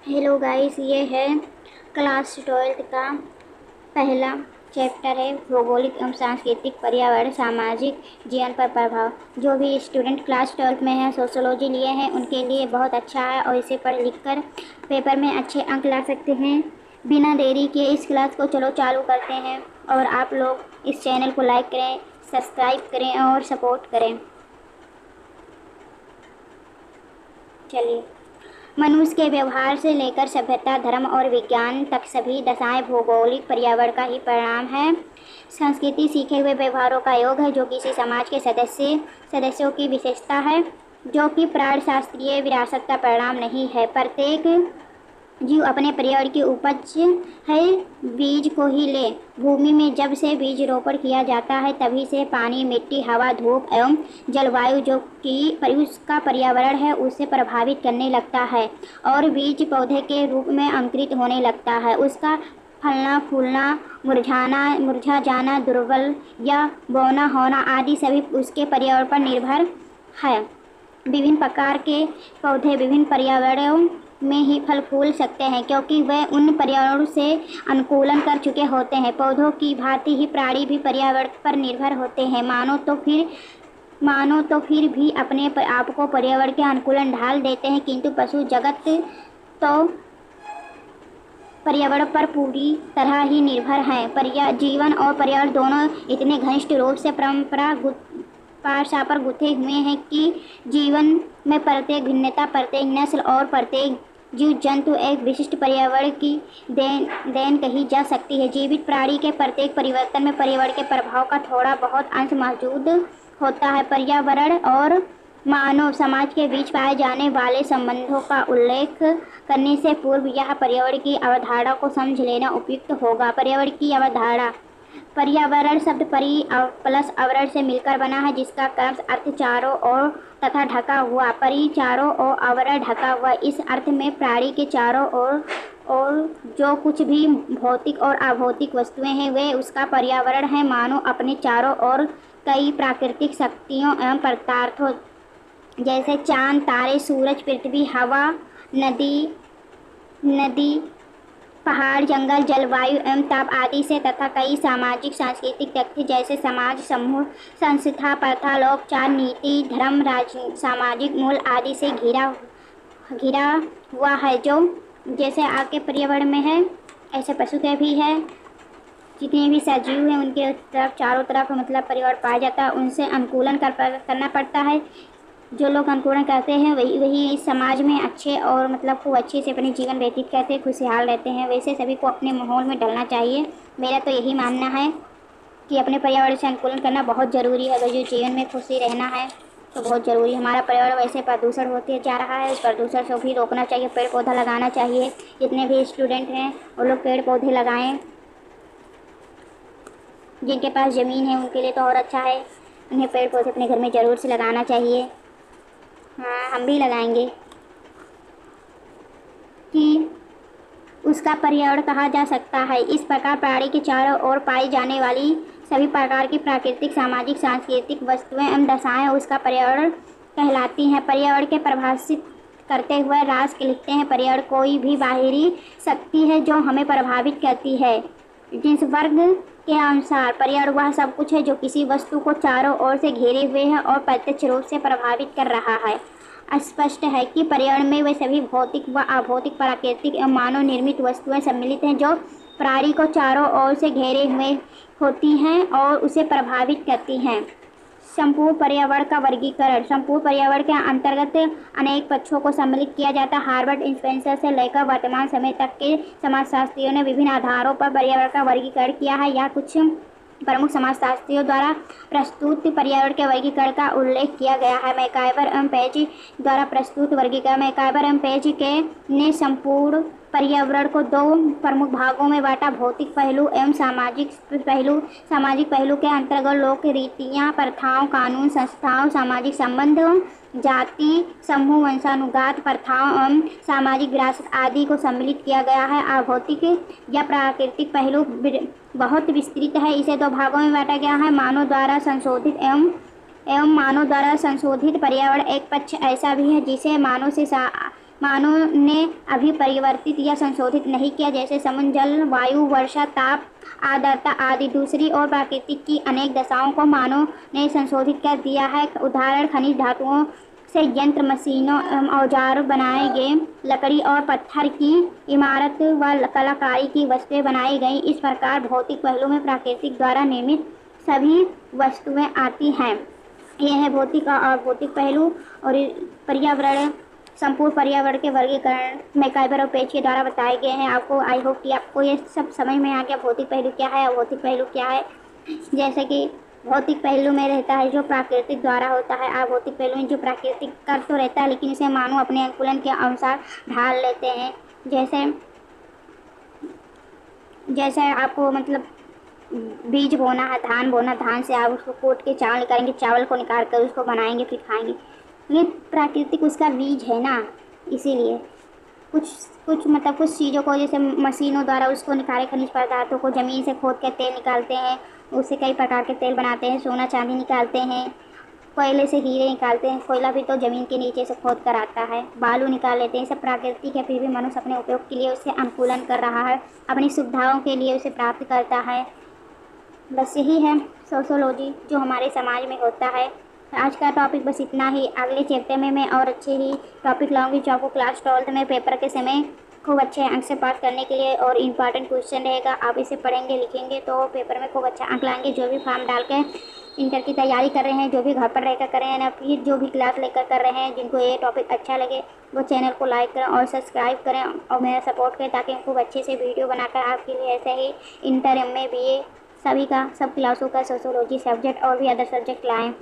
Hello guys, ये है class 12th का पहला चैप्टर है भौगोलिक एवं सांस्कृतिक पर्यावरण सामाजिक जीवन पर प्रभाव। जो भी स्टूडेंट क्लास 12th में है, सोशोलॉजी लिए हैं, उनके लिए बहुत अच्छा है और इसे पढ़ लिख कर पेपर में अच्छे अंक ला सकते हैं। बिना देरी किए इस क्लास को चलो चालू करते हैं। और आप लोग इस चैनल को लाइक करें, सब्सक्राइब करें और सपोर्ट करें। चलिए, मनुष्य के व्यवहार से लेकर सभ्यता, धर्म और विज्ञान तक सभी दशाएं भौगोलिक पर्यावरण का ही परिणाम है। संस्कृति सीखे हुए व्यवहारों का योग है जो किसी समाज के सदस्यों की विशेषता है, जो कि प्राणशास्त्रीय विरासत का परिणाम नहीं है। प्रत्येक जीव अपने पर्यावरण की उपज है। बीज को ही ले, भूमि में जब से बीज रोपण किया जाता है तभी से पानी, मिट्टी, हवा, धूप एवं जलवायु जो कि उसका पर्यावरण है उसे प्रभावित करने लगता है और बीज पौधे के रूप में अंकुरित होने लगता है। उसका फलना, फूलना, मुरझा जाना, दुर्बल या बौना होना आदि सभी उसके पर्यावरण पर निर्भर है। विभिन्न प्रकार के पौधे विभिन्न पर्यावरणों में ही फल फूल सकते हैं क्योंकि वे उन पर्यावरणों से अनुकूलन कर चुके होते हैं। पौधों की भांति ही प्राणी भी पर्यावरण पर निर्भर होते हैं। मानो तो फिर भी अपने आप को पर्यावरण के अनुकूलन ढाल देते हैं, किंतु पशु जगत तो पर्यावरण पर पूरी तरह ही निर्भर हैं। जीवन और पर्यावरण दोनों इतने घनिष्ठ रूप से पर गुथे हुए हैं कि जीवन में प्रत्येक भिन्नता, प्रत्येक नस्ल और प्रत्येक जीव जंतु एक विशिष्ट पर्यावरण की देन कही जा सकती है। जीवित प्राणी के प्रत्येक परिवर्तन में पर्यावरण के प्रभाव का थोड़ा बहुत अंश मौजूद होता है। पर्यावरण और मानव समाज के बीच पाए जाने वाले संबंधों का उल्लेख करने से पूर्व यह पर्यावरण की अवधारणा को समझ लेना उपयुक्त होगा। पर्यावरण की अवधारणा। पर्यावरण शब्द परि प्लस आवरण से मिलकर बना है, जिसका क्रम अर्थ चारों ओर तथा ढका हुआ। परि चारों ओर, आवरण ढका हुआ। इस अर्थ में प्राणी के चारों ओर और जो कुछ भी भौतिक और अभौतिक वस्तुएं हैं वे उसका पर्यावरण है। मानो अपने चारों ओर कई प्राकृतिक शक्तियों एवं पदार्थों जैसे चांद, तारे, सूरज, पृथ्वी, हवा, नदी, पहाड़, जंगल, जलवायु एवं ताप आदि से तथा कई सामाजिक सांस्कृतिक तथ्य जैसे समाज, समूह, संस्था, प्रथा, लोकाचार, नीति, धर्म, सामाजिक मूल आदि से घिरा हुआ है। जो जैसे आपके पर्यावरण में है ऐसे पशु के भी है। जितने भी सजीव हैं उनके तरफ चारों तरफ मतलब पर्यावरण पाया जाता है, उनसे अनुकूलन करना पड़ता है। जो लोग अनुकूलन करते हैं वही इस समाज में अच्छे और मतलब खूब अच्छे से अपने जीवन व्यतीत करते हैं, खुशहाल रहते हैं। वैसे सभी को अपने माहौल में ढलना चाहिए। मेरा तो यही मानना है कि अपने पर्यावरण से अनुकूलन करना बहुत ज़रूरी है। अगर जो जीवन में खुशी रहना है तो बहुत ज़रूरी है। हमारा पर्यावरण वैसे प्रदूषण होते जा रहा है, उस प्रदूषण से भी रोकना चाहिए। पेड़ पौधा लगाना चाहिए। जितने भी स्टूडेंट हैं वो लोग पेड़ पौधे लगाएँ। जिनके पास ज़मीन है उनके लिए तो और अच्छा है। उन्हें पेड़ पौधे अपने घर में ज़रूर से लगाना चाहिए। हाँ, हम भी लगाएंगे। कि उसका पर्यावरण कहा जा सकता है। इस प्रकार प्राणी के चारों ओर पाई जाने वाली सभी प्रकार की प्राकृतिक, सामाजिक, सांस्कृतिक वस्तुएं एवं दशाएं उसका पर्यावरण कहलाती हैं। पर्यावरण के परिभाषित करते हुए रास के लिखते हैं, पर्यावरण कोई भी बाहरी शक्ति है जो हमें प्रभावित करती है। जिस वर्ग के अनुसार पर्यावरण वह सब कुछ है जो किसी वस्तु को चारों ओर से घेरे हुए है और प्रत्यक्ष रूप से प्रभावित कर रहा है। स्पष्ट है कि पर्यावरण में वे सभी भौतिक व अभौतिक, प्राकृतिक एवं मानव निर्मित वस्तुएं सम्मिलित हैं जो प्राणी को चारों ओर से घेरे हुए होती हैं और उसे प्रभावित करती हैं। संपूर्ण पर्यावरण का वर्गीकरण। संपूर्ण पर्यावरण के अंतर्गत अनेक पक्षों को सम्मिलित किया जाता है। हार्वर्ड स्पेंसर से लेकर वर्तमान समय तक के समाजशास्त्रियों ने विभिन्न आधारों पर पर्यावरण का वर्गीकरण किया है। यह कुछ प्रमुख समाजशास्त्रियों द्वारा प्रस्तुत पर्यावरण के वर्गीकरण का उल्लेख किया गया है। मैकाइवर एवं पेज द्वारा प्रस्तुत वर्गीकरण। मैकाइवर एवं पेज ने संपूर्ण पर्यावरण को दो प्रमुख भागों में बांटा, भौतिक पहलू एवं सामाजिक पहलू। सामाजिक पहलू के अंतर्गत लोक रीतियाँ, प्रथाओं, कानून, संस्थाओं, सामाजिक संबंध, जाति समूह, वंशानुगत प्रथाओं एवं सामाजिक विरासत आदि को सम्मिलित किया गया है। अभौतिक या प्राकृतिक पहलू बहुत विस्तृत है। इसे दो भागों में बांटा गया है, मानव द्वारा संशोधित एवं मानव द्वारा संशोधित। पर्यावरण एक पक्ष ऐसा भी है जिसे मानव से मानव ने अभी परिवर्तित या संशोधित नहीं किया, जैसे समुद्र, जल, वायु, वर्षा, ताप, आर्द्रता आदि। दूसरी ओर प्रकृति की अनेक दशाओं को मानव ने संशोधित कर दिया है। उदाहरण खनिज धातुओं से यंत्र, मशीनों एवं औजार बनाए गए, लकड़ी और पत्थर की इमारत व कलाकारी की वस्तुएं बनाई गई। इस प्रकार भौतिक पहलू में प्रकृति द्वारा निर्मित सभी वस्तुएं आती हैं। यह है भौतिक और अभौतिक पहलू। और पर्यावरण, संपूर्ण पर्यावरण के वर्गीकरण मैकाइवर और पेज के द्वारा बताए गए हैं। आपको, आई होप कि आपको ये सब समझ में आ गया, भौतिक पहलू क्या है, अभौतिक पहलू क्या है। जैसे कि भौतिक पहलू में रहता है जो प्राकृतिक द्वारा होता है, अभौतिक पहलू में जो प्राकृतिक कर तो रहता है लेकिन इसे मानव अपने अनुकूलन के अनुसार ढाल लेते हैं। जैसे आपको मतलब बीज बोना है, धान बोना, धान से आप उसको कोट के चावल निकालेंगे, चावल को निकाल कर उसको बनाएंगे फिर खाएंगे। ये प्राकृतिक उसका बीज है ना, इसीलिए कुछ चीज़ों को जैसे मशीनों द्वारा उसको निकाले, खनिज पदार्थों को ज़मीन से खोद कर तेल निकालते हैं, उससे कई प्रकार के तेल बनाते हैं। सोना चांदी निकालते हैं, कोयले से हीरे निकालते हैं। कोयला भी तो ज़मीन के नीचे से खोद कर आता है। बालू निकाल लेते हैं। सब प्राकृतिक है, फिर भी मनुष्य अपने उपयोग के लिए उससे अनुकूलन कर रहा है, अपनी सुविधाओं के लिए उसे प्राप्त करता है। बस यही है सोशोलॉजी जो हमारे समाज में होता है। आज का टॉपिक बस इतना ही। अगले चैप्टर में मैं और अच्छे ही टॉपिक लाऊंगी जो आपको क्लास 12th में पेपर के समय खूब अच्छे अंक से पास करने के लिए और इम्पॉर्टेंट क्वेश्चन रहेगा। आप इसे पढ़ेंगे, लिखेंगे तो पेपर में खूब अच्छा अंक लाएंगे। जो भी फॉर्म डाल के इंटर की तैयारी कर रहे हैं, जो भी घर पर रहकर कर रहे हैं ना, फिर जो भी क्लास लेकर कर रहे हैं, जिनको ये टॉपिक अच्छा लगे वो चैनल को लाइक करें और सब्सक्राइब करें और मेरा सपोर्ट करें ताकि खूब अच्छे से वीडियो बनाकर आपके लिए ऐसे ही इंटर, MA, BA सभी का सब क्लासों का सोशोलॉजी सब्जेक्ट और भी अदर सब्जेक्ट लाएँ।